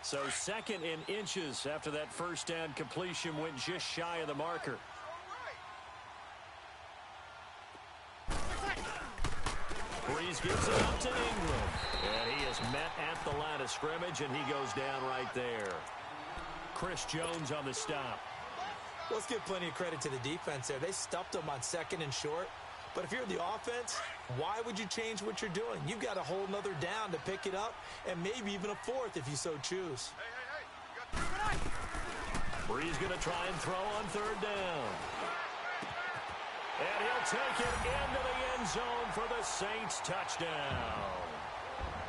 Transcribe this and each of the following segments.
So 2nd and inches after that first down completion went just shy of the marker. Breeze gives it up to Ingram. And he is met at the line of scrimmage, and he goes down right there. Chris Jones on the stop. Let's give plenty of credit to the defense there. They stuffed them on 2nd and short. But if you're the offense, why would you change what you're doing? You've got a whole nother down to pick it up, and maybe even a 4th if you so choose. Breeze going to try and throw on 3rd down. And he'll take it into the end zone for the Saints touchdown.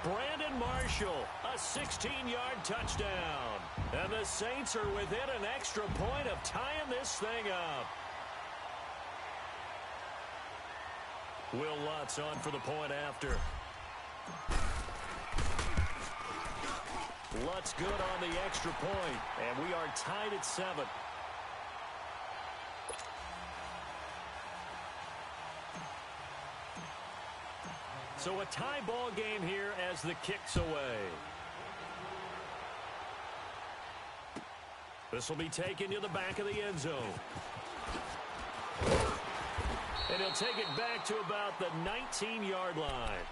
Brandon Marshall, a 16-yard touchdown. And the Saints are within an extra point of tying this thing up. Will Lutz on for the point after. Lutz good on the extra point, and we are tied at 7. So a tie ball game here as the kick's away. This will be taken to the back of the end zone. And he'll take it back to about the 19-yard line.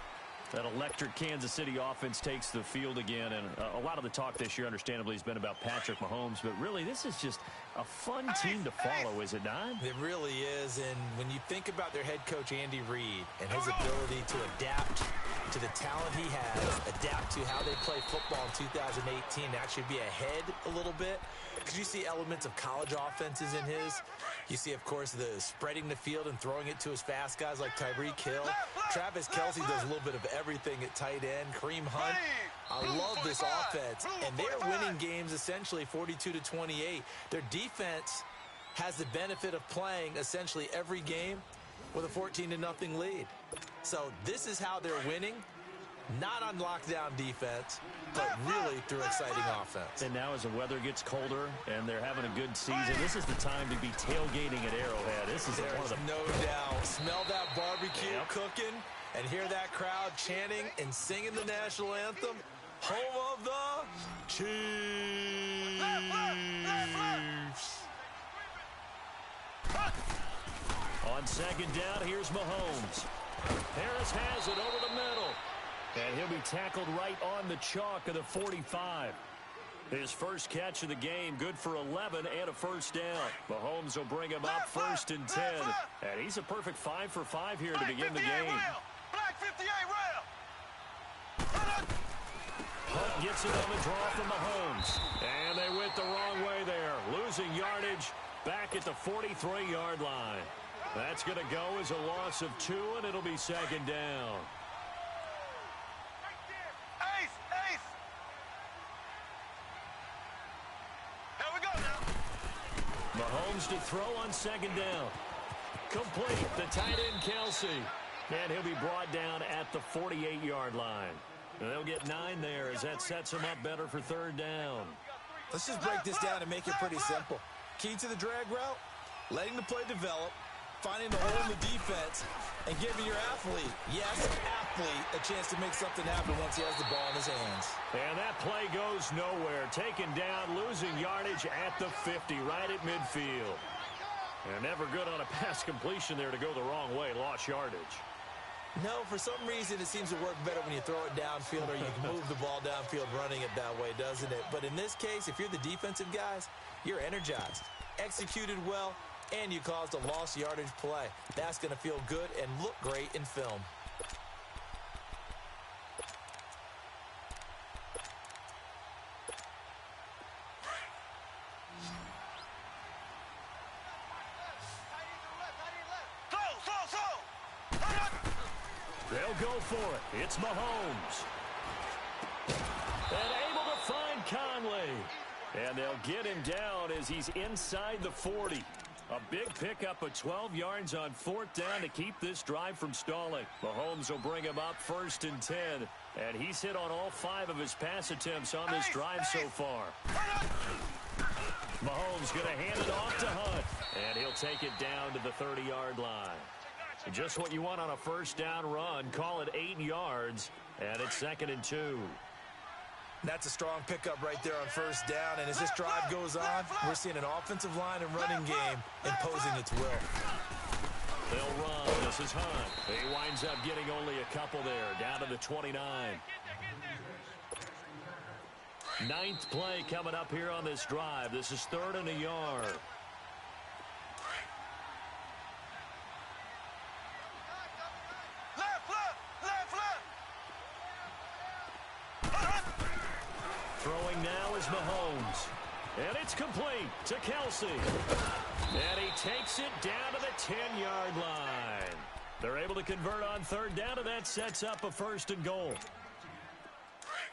That electric Kansas City offense takes the field again, and a lot of the talk this year, understandably, has been about Patrick Mahomes, but really, this is just a fun team to follow, is it not? It really is, and when you think about their head coach, Andy Reid, and his ability to adapt to the talent he has, adapt to how they play football in 2018, actually be ahead a little bit, because you see elements of college offenses in his. You see, of course, the spreading the field and throwing it to his fast guys like Tyreek Hill. Travis Kelce does a little bit of everything at tight end. Kareem Hunt. I love this offense, and they're winning games essentially 42-28. Their defense has the benefit of playing essentially every game with a 14-0 lead. So this is how they're winning. Not on lockdown defense, but really through exciting offense. And now as the weather gets colder and they're having a good season, this is the time to be tailgating at Arrowhead. This is There's no doubt. Smell that barbecue cooking and hear that crowd chanting and singing the national anthem. Home of the Chiefs. On 2nd down, here's Mahomes. Harris has it over the middle. And he'll be tackled right on the chalk of the 45. His first catch of the game, good for 11 and a first down. Mahomes will bring him up 1st and 10. And he's a perfect 5 for 5 here to begin the game. Black 58 rail. Hunt gets it on the draw from Mahomes. And they went the wrong way there. Losing yardage back at the 43-yard line. That's going to go as a loss of 2, and it'll be 2nd down. Mahomes to throw on 2nd down. Complete. The tight end, Kelce. And he'll be brought down at the 48-yard line. And they'll get 9 there as that sets him up better for 3rd down. Let's just break this down and make it pretty simple. Key to the drag route, letting the play develop, finding the hole in the defense, and giving your athlete, yes, athlete, a chance to make something happen once he has the ball in his hands. And that play goes nowhere. Taken down, losing yardage at the 50, right at midfield. And never good on a pass completion there to go the wrong way. Lost yardage. No, for some reason it seems to work better when you throw it downfield or you can move the ball downfield running it that way, doesn't it? But in this case, if you're the defensive guys, you're energized, executed well, and you caused a lost yardage play. That's going to feel good and look great in film. They'll go for it. It's Mahomes. And able to find Conley. And they'll get him down as he's inside the 40. A big pickup of 12 yards on 4th down to keep this drive from stalling. Mahomes will bring him up 1st and 10. And he's hit on all 5 of his pass attempts on this drive so far. Mahomes going to hand it off to Hunt. And he'll take it down to the 30-yard line. Just what you want on a 1st down run. Call it 8 yards. And it's 2nd and 2. That's a strong pickup right there on first down. And as this drive goes on, we're seeing an offensive line and running game imposing its will. They'll run. This is Hunt. He winds up getting only a couple there, down to the 29. Ninth play coming up here on this drive. This is 3rd and a yard. Throwing now is Mahomes. And it's complete to Kelsey. And he takes it down to the 10-yard line. They're able to convert on 3rd down, and that sets up a 1st and goal.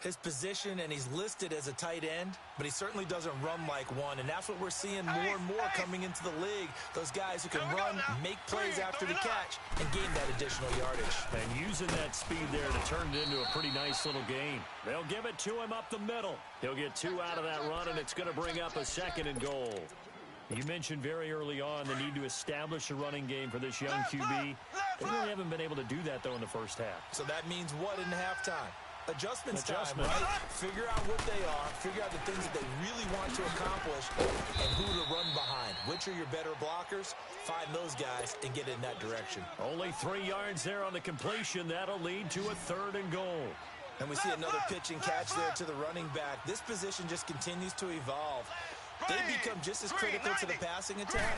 His position, and he's listed as a tight end, but he certainly doesn't run like one, and that's what we're seeing more and more coming into the league. Those guys who can run, make plays after the catch, and gain that additional yardage. And using that speed there to turn it into a pretty nice little game. They'll give it to him up the middle. He'll get 2 out of that run, and it's going to bring up a 2nd and goal. You mentioned very early on the need to establish a running game for this young QB. They really haven't been able to do that, though, in the first half. So that means what in halftime? Adjustments time, right? Figure out what they are, figure out the things that they really want to accomplish, and who to run behind. Which are your better blockers? Find those guys and get in that direction. Only 3 yards there on the completion. That'll lead to a 3rd and goal. And we see another pitch and catch there to the running back. This position just continues to evolve. They become just as critical to the passing attack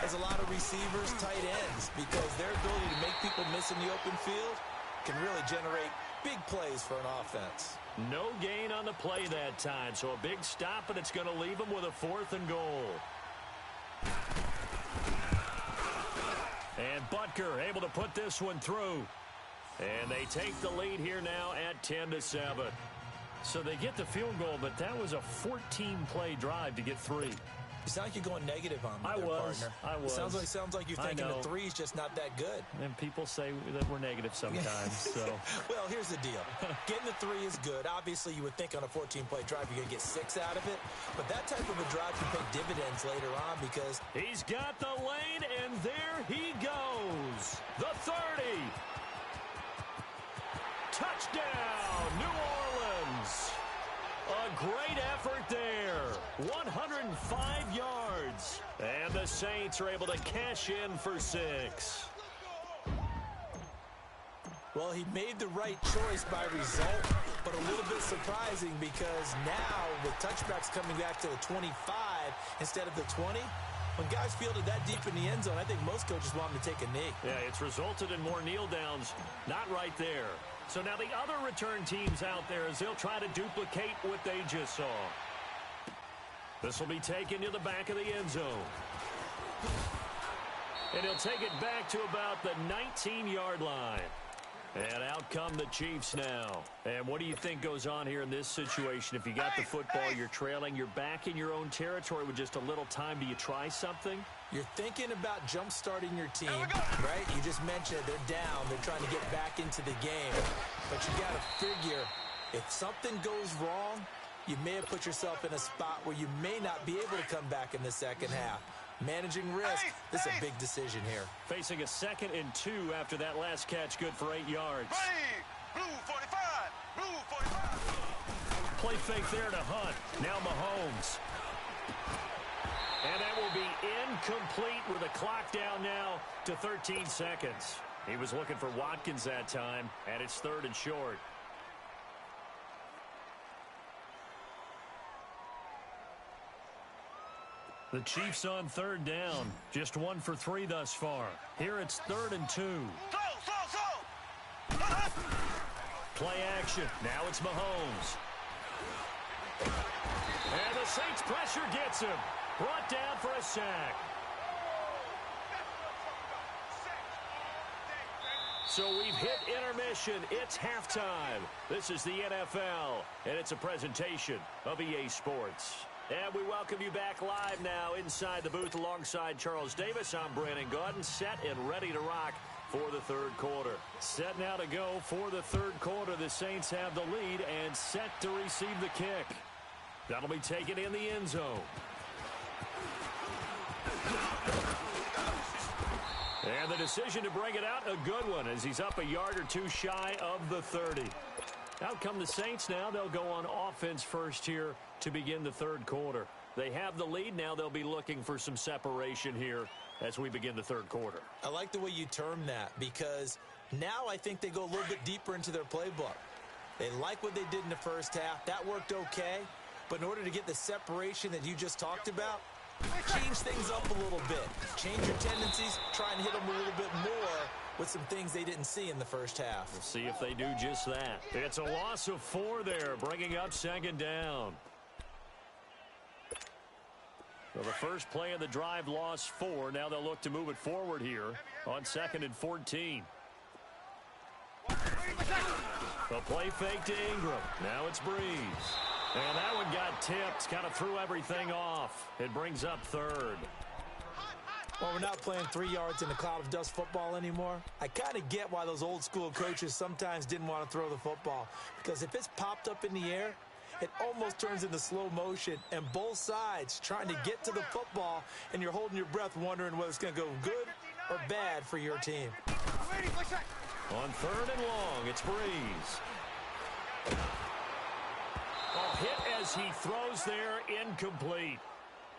as a lot of receivers, tight ends, because their ability to make people miss in the open field can really generate big plays for an offense. No gain on the play that time, so a big stop, and it's going to leave them with a 4th and goal. And Butker able to put this one through. And they take the lead here now at 10-7. So they get the field goal, but that was a 14-play drive to get 3. You sound like you're going negative on me, partner. I was. Sounds like you're thinking the 3's just not that good. And people say that we're negative sometimes. So. Well, here's the deal. Getting the 3 is good. Obviously, you would think on a 14-play drive you're going to get 6 out of it. But that type of a drive can pay dividends later on because... He's got the lane, and there he goes. The 30. Touchdown, New Orleans. A great effort there. 105 yards. And the Saints are able to cash in for 6. Well, he made the right choice by result, but a little bit surprising because now with touchbacks coming back to the 25 instead of the 20, when guys fielded that deep in the end zone, I think most coaches want them to take a knee. Yeah, it's resulted in more kneel downs. Not right there. So now the other return teams out there as they'll try to duplicate what they just saw. This will be taken to the back of the end zone. And he'll take it back to about the 19-yard line. And out come the Chiefs now. And what do you think goes on here in this situation? If you got the football, you're trailing, you're back in your own territory with just a little time. Do you try something? You're thinking about jump-starting your team, right? You just mentioned they're down. They're trying to get back into the game. But you got to figure if something goes wrong, you may have put yourself in a spot where you may not be able to come back in the second half. Managing risk, this is a big decision here. Facing a 2nd and 2 after that last catch, good for 8 yards. Blue 45, blue 45. Play fake there to Hunt. Now Mahomes. And that will be incomplete with the clock down now to 13 seconds. He was looking for Watkins that time, and it's 3rd and short. The Chiefs on 3rd down. Just 1 for 3 thus far. Here it's 3rd and 2. Play action. Now it's Mahomes. And the Saints pressure gets him. Brought down for a sack. So we've hit intermission. It's halftime. This is the NFL, and it's a presentation of EA Sports. And we welcome you back live now inside the booth alongside Charles Davis. I'm Brandon Gaudin, set and ready to rock for the 3rd quarter. Set now to go for the 3rd quarter. The Saints have the lead and set to receive the kick. That'll be taken in the end zone. And the decision to bring it out, a good one, as he's up a yard or 2 shy of the 30. Out come the Saints now. They'll go on offense first here to begin the third quarter. They have the lead. Now they'll be looking for some separation here as we begin the third quarter. I like the way you term that because now I think they go a little bit deeper into their playbook. They like what they did in the first half. That worked okay. But in order to get the separation that you just talked about, change things up a little bit. Change your tendencies. Try and hit them a little bit more with some things they didn't see in the first half. We'll see if they do just that. It's a loss of 4 there, bringing up second down. Well, the first play of the drive lost 4. Now they'll look to move it forward here on 2nd and 14. The play fake to Ingram. Now it's Breeze. And that one got tipped. Kind of threw everything off. It brings up 3rd. Well, we're not playing 3 yards in a cloud of dust football anymore. I kind of get why those old school coaches sometimes didn't want to throw the football. Because if it's popped up in the air, it almost turns into slow motion. And both sides trying to get to the football, and you're holding your breath wondering whether it's going to go good or bad for your team. On 3rd and long, it's Breeze. Oh, hit as he throws there, incomplete.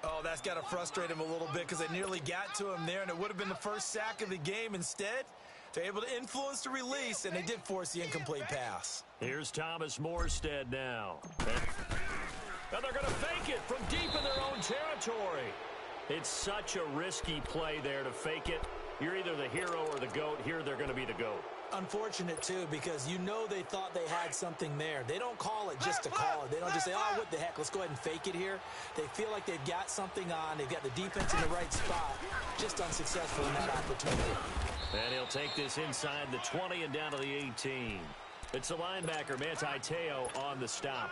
Oh, that's got to frustrate him a little bit because they nearly got to him there, and it would have been the first sack of the game. Instead, they're able to influence the release, and they did force the incomplete pass. Here's Thomas Morstead now. And they're going to fake it from deep in their own territory. It's such a risky play there to fake it. You're either the hero or the GOAT. Here they're going to be the GOAT. Unfortunate, too, because you know they thought they had something there. They don't call it just to call it. They don't just say, oh, what the heck, let's go ahead and fake it here. They feel like they've got something on. They've got the defense in the right spot. Just unsuccessful in that opportunity. And he'll take this inside the 20 and down to the 18. It's the linebacker, Manti Te'o, on the stop.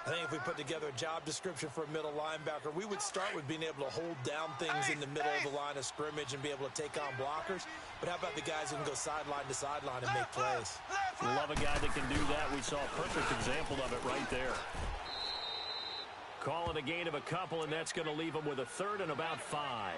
I think if we put together a job description for a middle linebacker, we would start with being able to hold down things in the middle of the line of scrimmage and be able to take on blockers. But how about the guys who can go sideline to sideline and make plays? Love a guy that can do that. We saw a perfect example of it right there. Call it a gain of a couple, and that's going to leave them with a 3rd and about 5.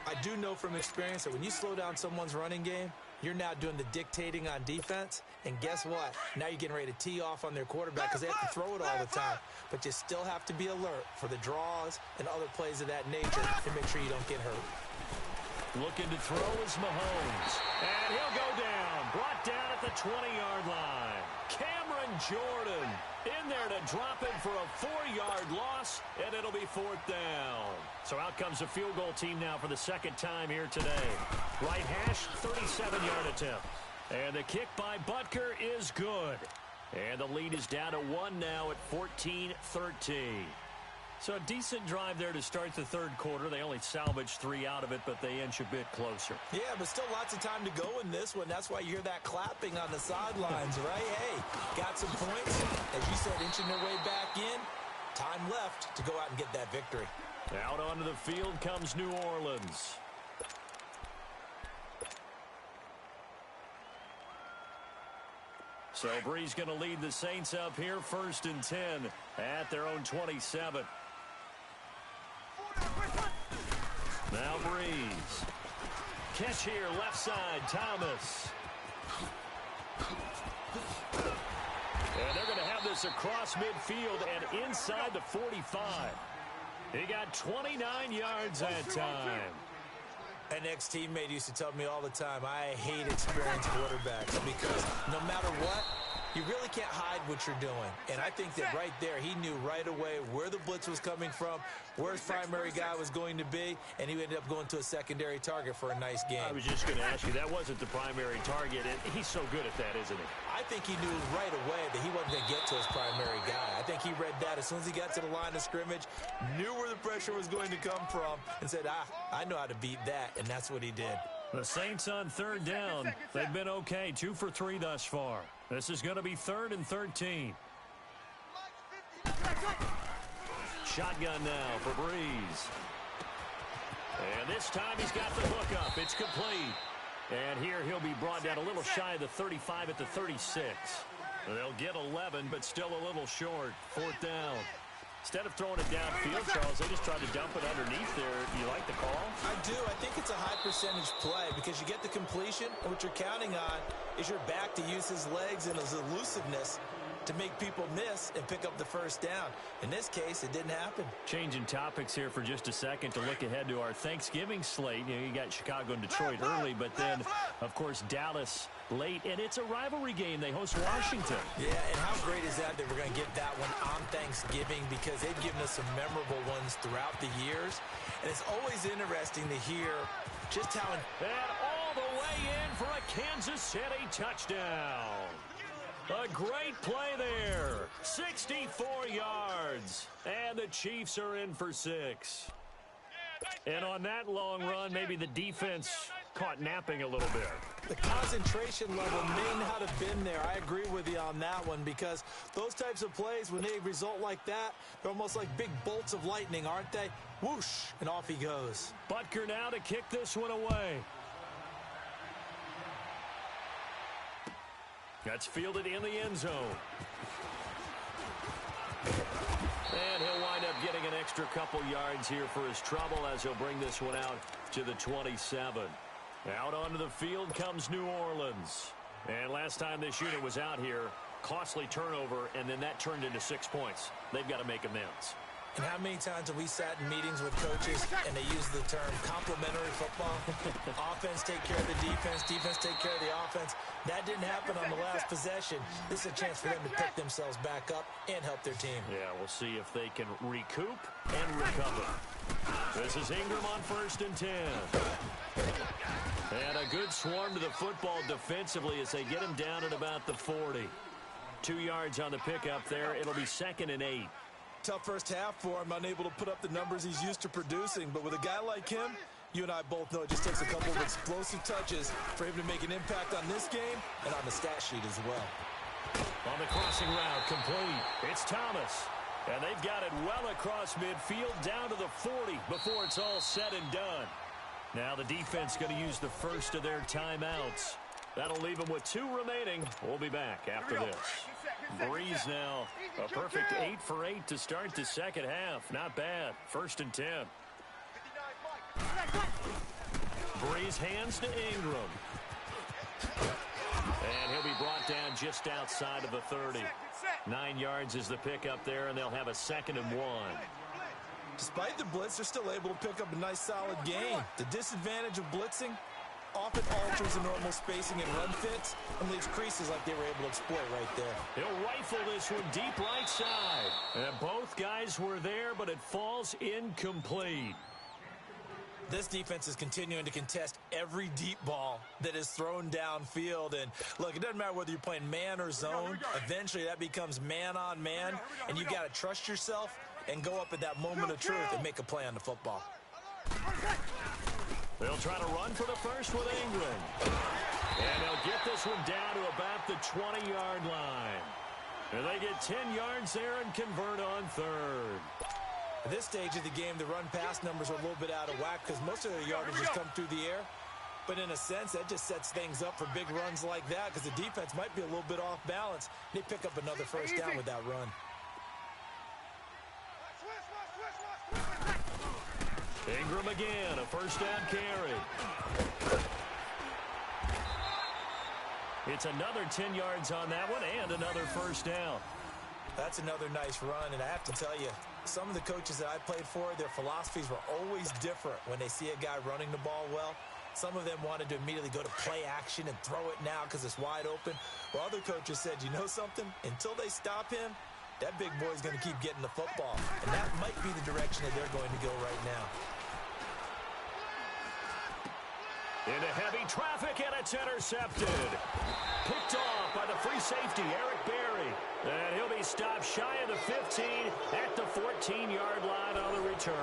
I do know from experience that when you slow down someone's running game, you're now doing the dictating on defense. And guess what? Now you're getting ready to tee off on their quarterback because they have to throw it all the time. But you still have to be alert for the draws and other plays of that nature to make sure you don't get hurt. Looking to throw is Mahomes. And he'll go down. Brought down at the 20-yard line. Cameron Jordan in there to drop him for a 4-yard loss, and it'll be 4th down. So out comes a field goal team now for the 2nd time here today. Right hash, 37-yard attempt. And the kick by Butker is good. And the lead is down to 1 now at 14-13. So a decent drive there to start the third quarter. They only salvaged 3 out of it, but they inch a bit closer. Yeah, but still lots of time to go in this one. That's why you hear that clapping on the sidelines, right? Hey, got some points. As you said, inching their way back in. Time left to go out and get that victory. Out onto the field comes New Orleans. So Breeze going to lead the Saints up here, 1st and 10 at their own 27. Now Breeze. Catch here, left side, Thomas. And they're going to have this across midfield and inside the 45. He got 29 yards that time. An ex-teammate used to tell me all the time, I hate experienced quarterbacks because no matter what, you really can't hide what you're doing. And I think that right there, he knew right away where the blitz was coming from, where his primary guy was going to be, and he ended up going to a secondary target for a nice game. I was just going to ask you, that wasn't the primary target, and he's so good at that, isn't he? I think he knew right away that he wasn't going to get to his primary guy. I think he read that as soon as he got to the line of scrimmage, knew where the pressure was going to come from, and said, I know how to beat that, and that's what he did. The Saints on 3rd down. They've been okay, 2 for 3 thus far. This is going to be 3rd and 13. Shotgun now for Breeze. And this time he's got the hook up. It's complete. And here he'll be brought down a little shy of the 35 at the 36. They'll get 11, but still a little short. 4th down. Instead of throwing it downfield, Charles, they just tried to dump it underneath there. You like the call? I do. I think it's a high percentage play because you get the completion, and what you're counting on is your back to use his legs and his elusiveness to make people miss and pick up the first down. In this case, it didn't happen. Changing topics here for just a second to look ahead to our Thanksgiving slate. You know, you got Chicago and Detroit early, but then, of course, Dallas late. And it's a rivalry game. They host Washington. Yeah, and how great is that we're going to get that one on Thanksgiving, because they've given us some memorable ones throughout the years. And it's always interesting to hear just how... And all the way in for a Kansas City touchdown. A great play there. 64 yards. And the Chiefs are in for 6. And on that long run, maybe the defense caught napping a little bit. The concentration level may not have been there. I agree with you on that one, because those types of plays, when they result like that, they're almost like big bolts of lightning, aren't they? Whoosh, and off he goes. Butker now to kick this one away. That's fielded in the end zone. And he'll wind up getting an extra couple yards here for his trouble as he'll bring this one out to the 27. Out onto the field comes New Orleans. And last time this unit was out here, costly turnover, and then that turned into 6 points. They've got to make amends. And how many times have we sat in meetings with coaches and they use the term complementary football? Offense take care of the defense, defense take care of the offense. That didn't happen on the last possession. This is a chance for them to pick themselves back up and help their team. Yeah, we'll see if they can recoup and recover. This is Ingram on 1st and 10. And a good swarm to the football defensively as they get him down at about the 40. 2 yards on the pickup there. It'll be 2nd and 8. Tough first half for him, unable to put up the numbers he's used to producing. But with a guy like him, you and I both know it just takes a couple of explosive touches for him to make an impact on this game and on the stat sheet as well. On the crossing route, complete. It's Thomas. And they've got it well across midfield down to the 40 before it's all said and done. Now the defense going to use the first of their timeouts. That'll leave them with 2 remaining. We'll be back after this. Breeze now, a perfect 8 for 8 to start the second half. Not bad. 1st and 10. Breeze hands to Ingram. And he'll be brought down just outside of the 30. 9 yards is the pickup there, and they'll have a 2nd and 1. Despite the blitz, they're still able to pick up a nice solid gain. The disadvantage of blitzing often alters the normal spacing and run fits and leaves creases like they were able to exploit right there. He'll rifle this one deep right side. And both guys were there, but it falls incomplete. This defense is continuing to contest every deep ball that is thrown downfield. And look, it doesn't matter whether you're playing man or zone. Eventually that becomes man on man, and you got to trust yourself and go up at that moment of truth and make a play on the football. They'll try to run for the first with Ingram. And they'll get this one down to about the 20-yard line. And they get 10 yards there and convert on 3rd. At this stage of the game, the run-pass numbers are a little bit out of whack because most of their yardage has come through the air. But in a sense, that just sets things up for big runs like that because the defense might be a little bit off balance. They pick up another first down with that run. Ingram again, a first down carry. It's another 10 yards on that one and another first down. That's another nice run, and I have to tell you, some of the coaches that I played for, their philosophies were always different when they see a guy running the ball well. Some of them wanted to immediately go to play action and throw it now because it's wide open. While other coaches said, you know something? Until they stop him, that big boy's going to keep getting the football. And that might be the direction that they're going to go right now. Into heavy traffic, and it's intercepted. Picked off by the free safety, Eric Berry. And he'll be stopped shy of the 15 at the 14-yard line on the return.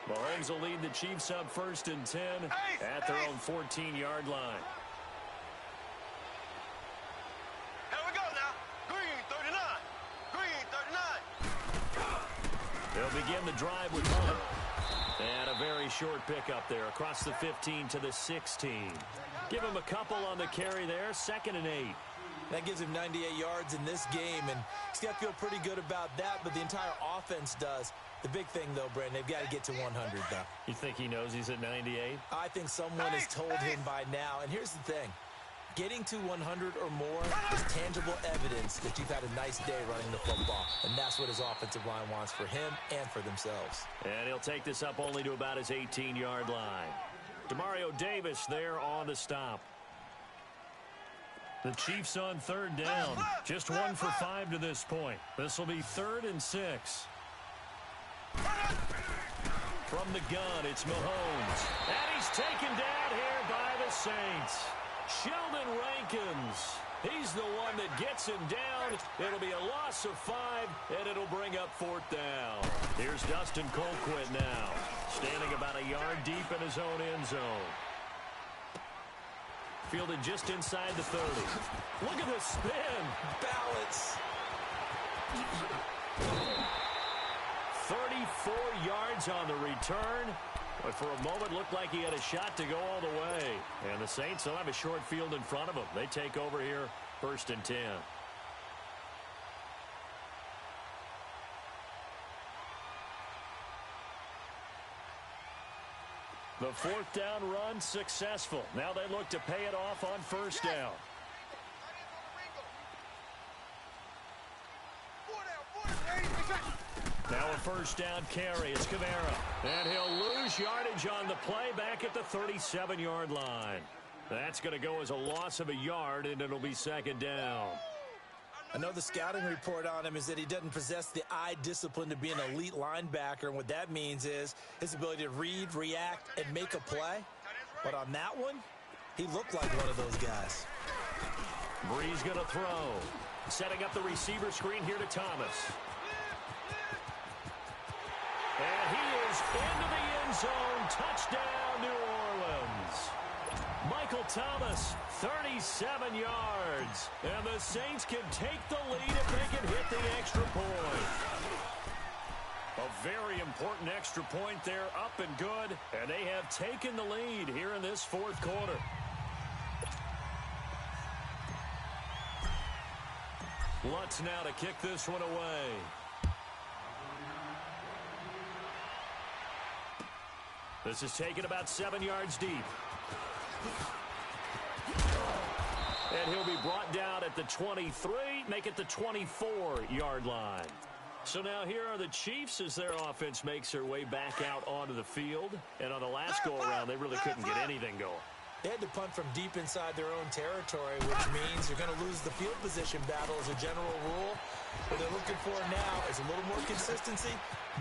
Mahomes will lead the Chiefs up 1st and 10 at their own 14-yard line. Here we go now. Green 39. Green 39. They'll begin the drive with Hunt. And a very short pickup there across the 15 to the 16. Give him a couple on the carry there. 2nd and 8. That gives him 98 yards in this game, and he's got to feel pretty good about that, but the entire offense does. The big thing, though, Brandon, they've got to get to 100, though. You think he knows he's at 98? I think someone has told him by now. And here's the thing. Getting to 100 or more is tangible evidence that you've had a nice day running the football. And that's what his offensive line wants for him and for themselves. And he'll take this up only to about his 18-yard line. Demario Davis there on the stop. The Chiefs on third down. Just 1 for 5 to this point. This will be 3rd and 6. From the gun, it's Mahomes. And he's taken down here by the Saints. Sheldon Rankins. He's the one that gets him down. It'll be a loss of 5, and it'll bring up 4th down. Here's Dustin Colquitt now, standing about a yard deep in his own end zone. Fielded just inside the 30. Look at the spin. Balance. 34 yards on the return. But for a moment, looked like he had a shot to go all the way. And the Saints will have a short field in front of them. They take over here, 1st and 10. The 4th down run successful. Now they look to pay it off on 1st down. Now a 1st down carry. It's Kamara. And he'll lose yardage on the play back at the 37-yard line. That's going to go as a loss of a yard, and it'll be 2nd down. I know the scouting report on him is that he doesn't possess the eye discipline to be an elite linebacker. And what that means is his ability to read, react, and make a play. But on that one, he looked like one of those guys. Breeze going to throw. Setting up the receiver screen here to Thomas. And he is into the end zone. Touchdown, New Orleans. Michael Thomas, 37 yards. And the Saints can take the lead if they can hit the extra point. A very important extra point there, up and good. And they have taken the lead here in this 4th quarter. Lutz now to kick this one away. This is taken about 7 yards deep. And he'll be brought down at the 23, make it the 24-yard line. So now here are the Chiefs as their offense makes their way back out onto the field. And on the last go-around, they really couldn't get anything going. They had to punt from deep inside their own territory, which means you're going to lose the field position battle as a general rule. What they're looking for now is a little more consistency.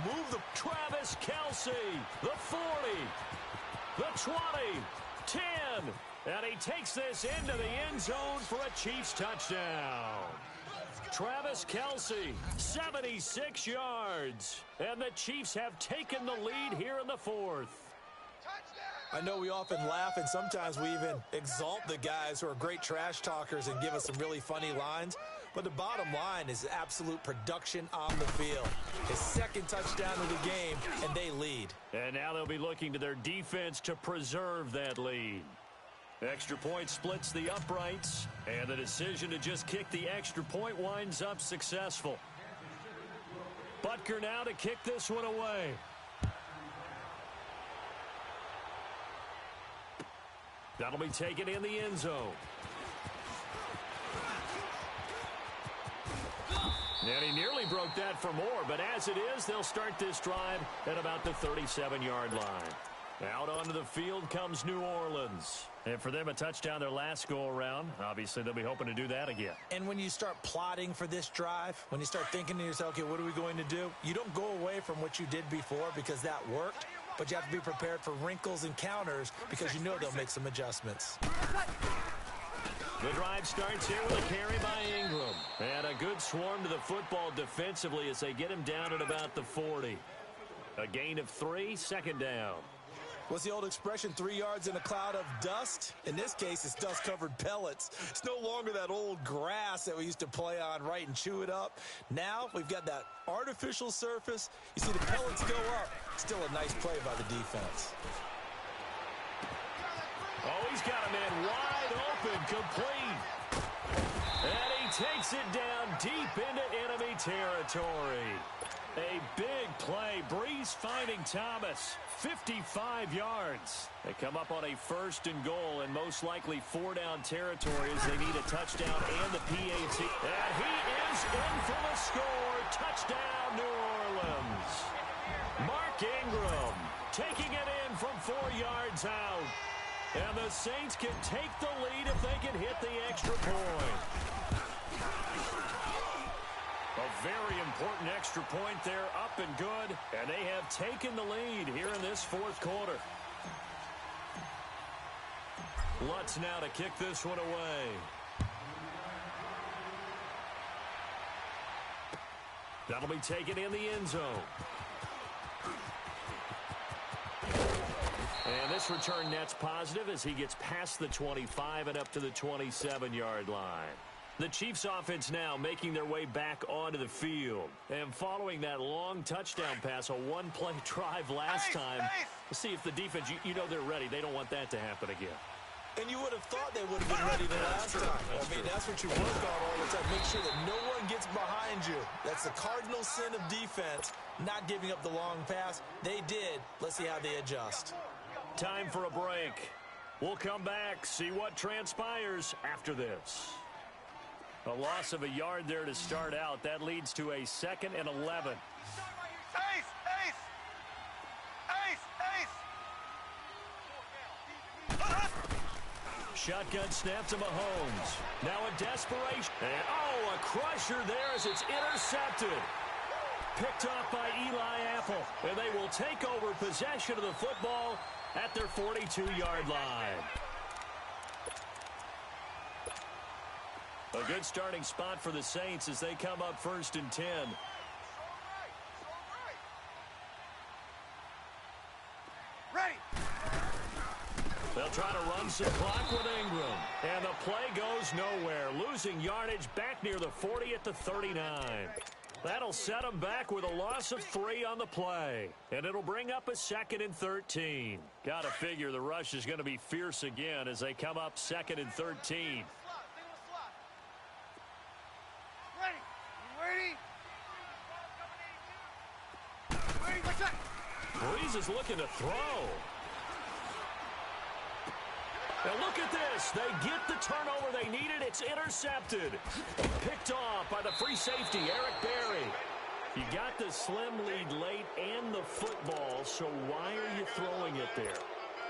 Move the Travis Kelce, the 40, the 20, 10, and he takes this into the end zone for a Chiefs touchdown. Travis Kelce, 76 yards, and the Chiefs have taken the lead here in the 4th. I know we often laugh, and sometimes we even exalt the guys who are great trash talkers and give us some really funny lines. But the bottom line is absolute production on the field. His 2nd touchdown of the game, and they lead. And now they'll be looking to their defense to preserve that lead. Extra point splits the uprights, and the decision to just kick the extra point winds up successful. Butker now to kick this one away. That'll be taken in the end zone. And he nearly broke that for more, but as it is, they'll start this drive at about the 37-yard line. Out onto the field comes New Orleans. And for them, a touchdown their last go-around. Obviously, they'll be hoping to do that again. And when you start plotting for this drive, when you start thinking to yourself, okay, what are we going to do? You don't go away from what you did before because that worked, but you have to be prepared for wrinkles and counters because you know they'll make some adjustments. The drive starts here with a carry by Ingram. And a good swarm to the football defensively as they get him down at about the 40. A gain of 3, 2nd down. What's the old expression, 3 yards in a cloud of dust? In this case, it's dust-covered pellets. It's no longer that old grass that we used to play on, right, and chew it up. Now we've got that artificial surface. You see the pellets go up. Still a nice play by the defense. Oh, he's got a man wide open, complete. And he takes it down deep into enemy territory. A big play. Breeze finding Thomas. 55 yards. They come up on a 1st and goal and most likely 4-down territory as they need a touchdown and the PAT. And he is in for the score. Touchdown, New Orleans. Mark Ingram taking it in from 4 yards out. And the Saints can take the lead if they can hit the extra point. A very important extra point there, up and good. And they have taken the lead here in this 4th quarter. Lutz now to kick this one away. That'll be taken in the end zone. And this return net's positive as he gets past the 25 and up to the 27-yard line. The Chiefs offense now making their way back onto the field. And following that long touchdown pass, a one-play drive last time, let's see if the defense, you know they're ready. They don't want that to happen again. And you would have thought they would have been ready the last time. That's what you work on all the time. Make sure that no one gets behind you. That's the cardinal sin of defense, not giving up the long pass. They did. Let's see how they adjust. Time for a break. We'll come back, see what transpires after this. A loss of a yard there to start out. That leads to a 2nd and 11. Shotgun snap to Mahomes. Now a desperation. And, a crusher there as it's intercepted. Picked off by Eli Apple. And they will take over possession of the football at their 42-yard line. A good starting spot for the Saints as they come up 1st and 10. Ready. They'll try to run some clock with Ingram. And the play goes nowhere. Losing yardage back near the 40 at the 39. That'll set them back with a loss of 3 on the play. And it'll bring up a 2nd and 13. Got to figure the rush is going to be fierce again as they come up 2nd and 13. Breeze is looking to throw. Now look at this. They get the turnover they needed. It's intercepted. Picked off by the free safety, Eric Berry. You got the slim lead late and the football, so why are you throwing it there?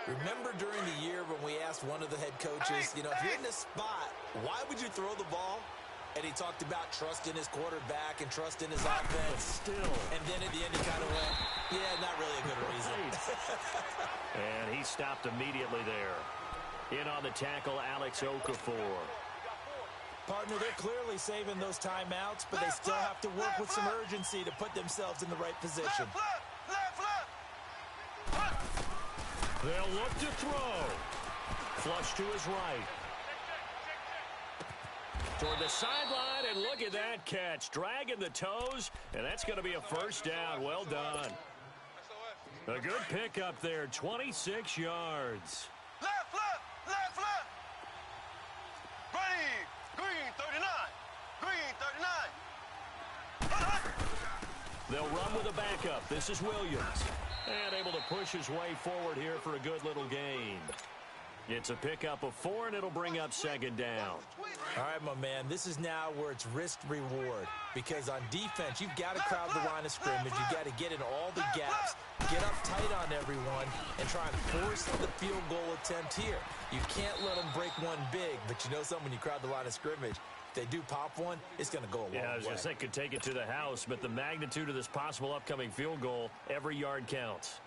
Remember during the year when we asked one of the head coaches, if you're in this spot, why would you throw the ball? And he talked about trust in his quarterback and trust in his offense. Still. And then at the end he kind of went, yeah, not really a good reason. And he stopped immediately there. In on the tackle, Alex Okafor. Partner, they're clearly saving those timeouts, but they still have to work with some urgency to put themselves in the right position. They'll look to throw. Flush to his right. Toward the sideline, and look at that catch. Dragging the toes, and that's going to be a 1st down. Well done. A good pickup there, 26 yards. Left. Ready. Green 39. Green 39. They'll run with a backup. This is Williams. And able to push his way forward here for a good little gain. It's a pickup of 4, and it'll bring up 2nd down. All right, my man, this is now where it's risk-reward. Because on defense, you've got to crowd the line of scrimmage. You've got to get in all the gaps, get up tight on everyone, and try and force the field goal attempt here. You can't let them break one big, but you know something, when you crowd the line of scrimmage, if they do pop one, it's going to go a long way. Yeah, I was going to say, could take it to the house, but the magnitude of this possible upcoming field goal, every yard counts.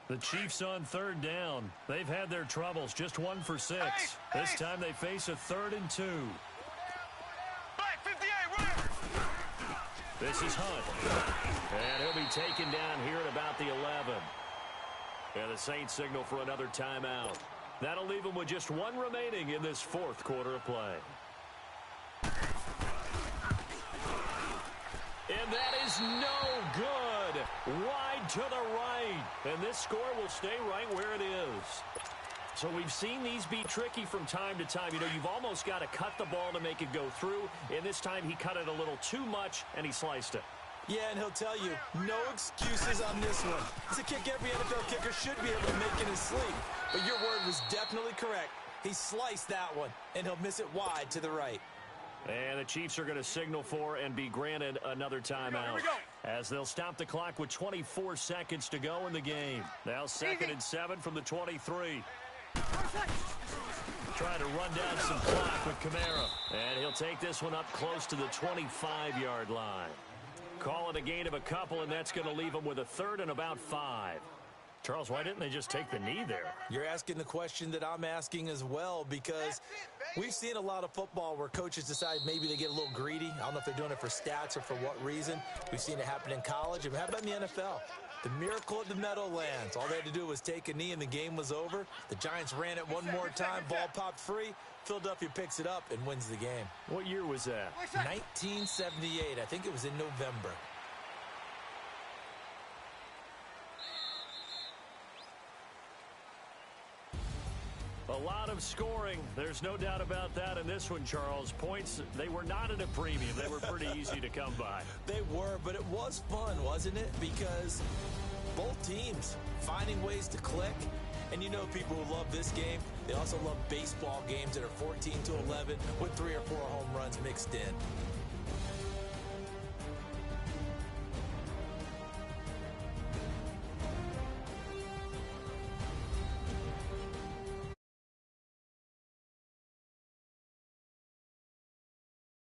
The Chiefs on 3rd down. They've had their troubles, just 1 for 6. This time they face a 3rd and 2. This is Hunt. And he'll be taken down here at about the 11. And the Saints signal for another timeout. That'll leave them with just 1 remaining in this 4th quarter of play. And that is no good. Wide to the right. And this score will stay right where it is. So we've seen these be tricky from time to time. You've almost got to cut the ball to make it go through. And this time he cut it a little too much, and he sliced it. Yeah, and he'll tell you, no excuses on this one. It's a kick every NFL kicker should be able to make in his sleep. But your word was definitely correct. He sliced that one, and he'll miss it wide to the right. And the Chiefs are going to signal for and be granted another timeout, as they'll stop the clock with 24 seconds to go in the game. Now 2nd and 7 from the 23. Trying to run down some clock with Kamara. And he'll take this one up close to the 25-yard line. Call it a gain of a couple, and that's going to leave him with a 3rd and about 5. Charles, why didn't they just take the knee there? You're asking the question that I'm asking as well, because we've seen a lot of football where coaches decide maybe they get a little greedy. I don't know if they're doing it for stats or for what reason. We've seen it happen in college. And how about in the NFL? The miracle of the Meadowlands. All they had to do was take a knee and the game was over. The Giants ran it one more time. Ball popped free. Philadelphia picks it up and wins the game. What year was that? 1978. I think it was in November. A lot of scoring. There's no doubt about that in this one, Charles. Points, they were not at a premium. They were pretty easy to come by. They were, but it was fun, wasn't it? Because both teams finding ways to click. And you know people who love this game, they also love baseball games that are 14-11 with 3 or 4 home runs mixed in.